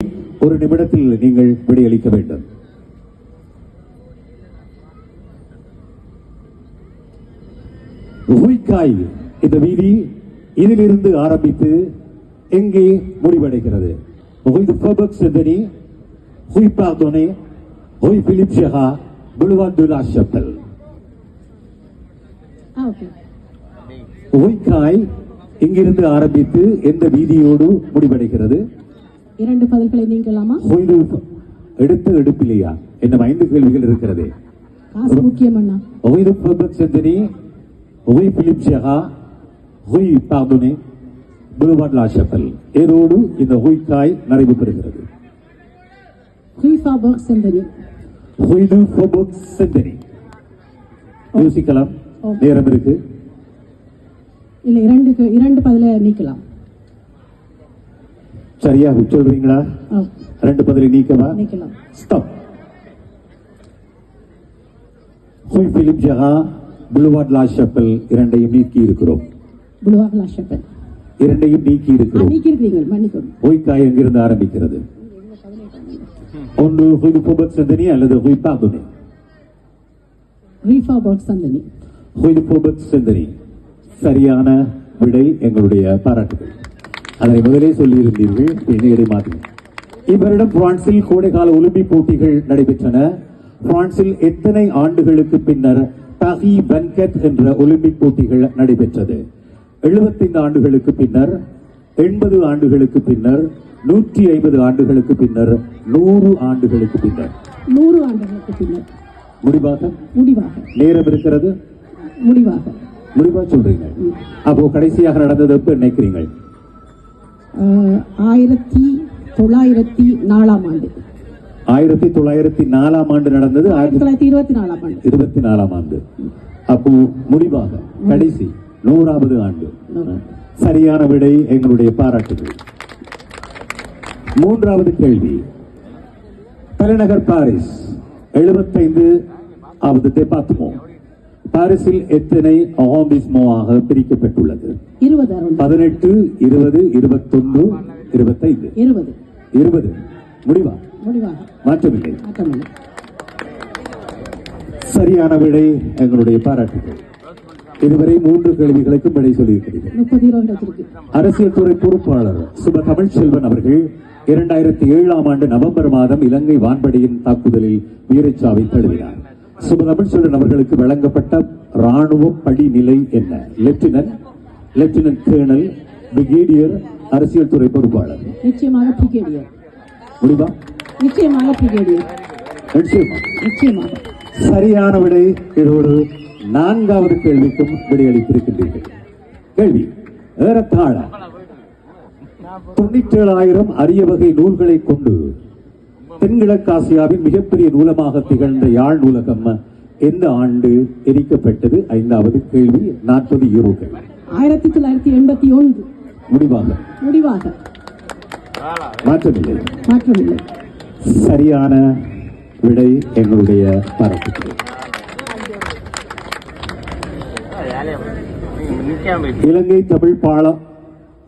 ஒரு நிமிடத்தில் நீங்கள் விடையளிக்க வேண்டும். ஹுய்காய் இந்த வீதி இதிலிருந்து ஆரம்பித்து எங்கே முடிவடைகிறது? Rue de Faubourg Saint-Denis, Rue Pardonnet, Rue Philippe Gérard, Boulevard de la Chapelle. ஹுய்காய் இங்கிருந்து ஆரம்பித்து எந்த வீதியோடு முடிவடைகிறது? இரண்டு பதில்களை நீங்கலாமா? எடுத்து எடுப்பில்லையா? என்ன 5 கேள்விகள் இருக்கிறது. காசு முக்கியம் அண்ணா. Rue de Faubourg Saint-Denis, Rue Philippe Gérard, Rue Pardonnet, Boulevard de la Chapelle. ஏதோடு இந்த ஹுய்காய் நிறைவு பெறுகிறது. Rue Faubourg Saint-Denis. Rue de Faubourg Saint-Denis. யோசிக்கலாம், நேரம் இருக்கு. இல்ல, இரண்டு பதில நீக்கலாம். சரியா சொல்றீங்களா? 2 பதிலை நீக்கவா? நீக்கலாம். Stop. Rue Philippe Gérard, Boulevard de la Chapelle இரண்டையும் நீக்கி இருக்கிறோம். Boulevard de la Chapelle இரண்டையும் நீக்கி இருக்கிறோம். நீக்கி இருக்கீங்க, மன்னிக்கவும். ஹுய்காய் எங்கிருந்து ஆரம்பிக்கிறது? ஒன்று Rue de Faubourg Saint-Denis அல்லது Rue Pardonnet. Rue Faubourg Saint-Denis. Rue de Faubourg Saint-Denis. சரியான விடை. எங்களுடைய பாராட்டுகள். அதனை முதலே சொல்லியிருந்தீர்கள், பின்னேறி மாற்றி. இவரிடம் பிரான்சில் கோடைகால ஒலிம்பிக் போட்டிகள் நடைபெற்றன. பிரான்சில் எத்தனை ஆண்டுகளுக்கு பின்னர் பாரி 24 என்ற ஒலிம்பிக் போட்டிகள் நடைபெற்றது? 75 ஆண்டுகளுக்கு பின்னர், 80 ஆண்டுகளுக்கு பின்னர், 150 ஆண்டுகளுக்கு பின்னர், 100 ஆண்டுகளுக்கு பின்னர்? 100 ஆண்டுகளுக்கு பின்னர். முடிவாக நேரம் இருக்கிறது. முடிவா சொல்றீங்க. அப்போ கடைசியாக நடந்தது எப்ப நினைக்கிறீங்க? 1904 ஆண்டு. 1904 ஆண்டு நடந்தது. 1924 ஆண்டு. அப்போ முடிவாக கடைசி 100வது ஆண்டு. சரியான விடை. எங்களுடைய பாராட்டுகள். 3வது கேள்வி. தலைநகர் பாரிஸ் 75வது டிபார்ட்மெண்ட். பாரிஸில் எத்தனை அரொண்டிஸ்மென்ட் பிரிக்கப்பட்டுள்ளது? 18, 20, 21, 25. 20. முடிவா? மாற்றமில்லை. சரியான விடை. எங்களுடைய பாராட்டுகள். இதுவரை 3 கேள்விகளுக்கும் விடை சொல்லியிருக்கிறீர்கள். அரசியல் துறை பொறுப்பாளர் சுப தமிழ்ச்செல்வன் அவர்கள் 2007 ஆண்டு நவம்பர் மாதம் இலங்கை வான்படையின் தாக்குதலில் வீரச்சாவை தழுவினார். சுப தமிழ்ச்செல்வன் அவர்களுக்கு வழங்கப்பட்ட ராணுவ படிநிலை என்ன? லெப்டினன்ட் கேர்னல், பிரிகேடியர், அரசியல் துறை பொறுப்பாளர்? நிச்சயமாக பிரிகேடியர். முடிவா? நிச்சயமாக பிரிகேடியர். நிச்சயமாக. சரியான விடை. இதோடு 4வது கேள்விக்கும் விடையளித்திருக்கின்றீர்கள். கேள்வி. ஏறத்தாழ 97,000 அரிய வகை நூல்களை கொண்டு தென்கிழக்காசியாவின் மிகப்பெரிய நூலமாக திகழ்ந்த யாழ் நூலகம் எந்த ஆண்டு எரிக்கப்பட்டது? 5வது கேள்வி. 40 யூரோக்கள். 1981. முடிவாக? மாற்றமில்லை. சரியான விடை. எங்களுடைய பாராட்டுகள். இலங்கை தமிழ்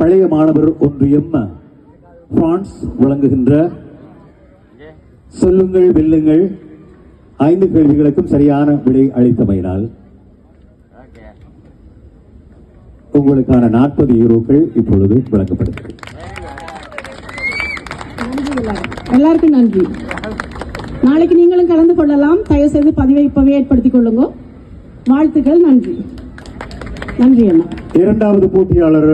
பழைய மாணவர் ஒன்றியம் பிரான்ஸ் வழங்குகின்ற சொல்லுங்கள் வெல்லுங்கள் 5 கேள்விகளுக்கும் சரியான விடை அளித்தமையினால் உங்களுக்கான 40 யூரோக்கள் இப்பொழுது வழங்கப்படுகிறது. எல்லாருக்கும் நன்றி. நாளைக்கு நீங்களும் கலந்து கொள்ளலாம். தயவு செய்து பதிவை இப்பவே ஏற்படுத்திக் கொள்ளுங்க. வாழ்த்துக்கள். நன்றி அண்ணா. 2வது போட்டியாளர்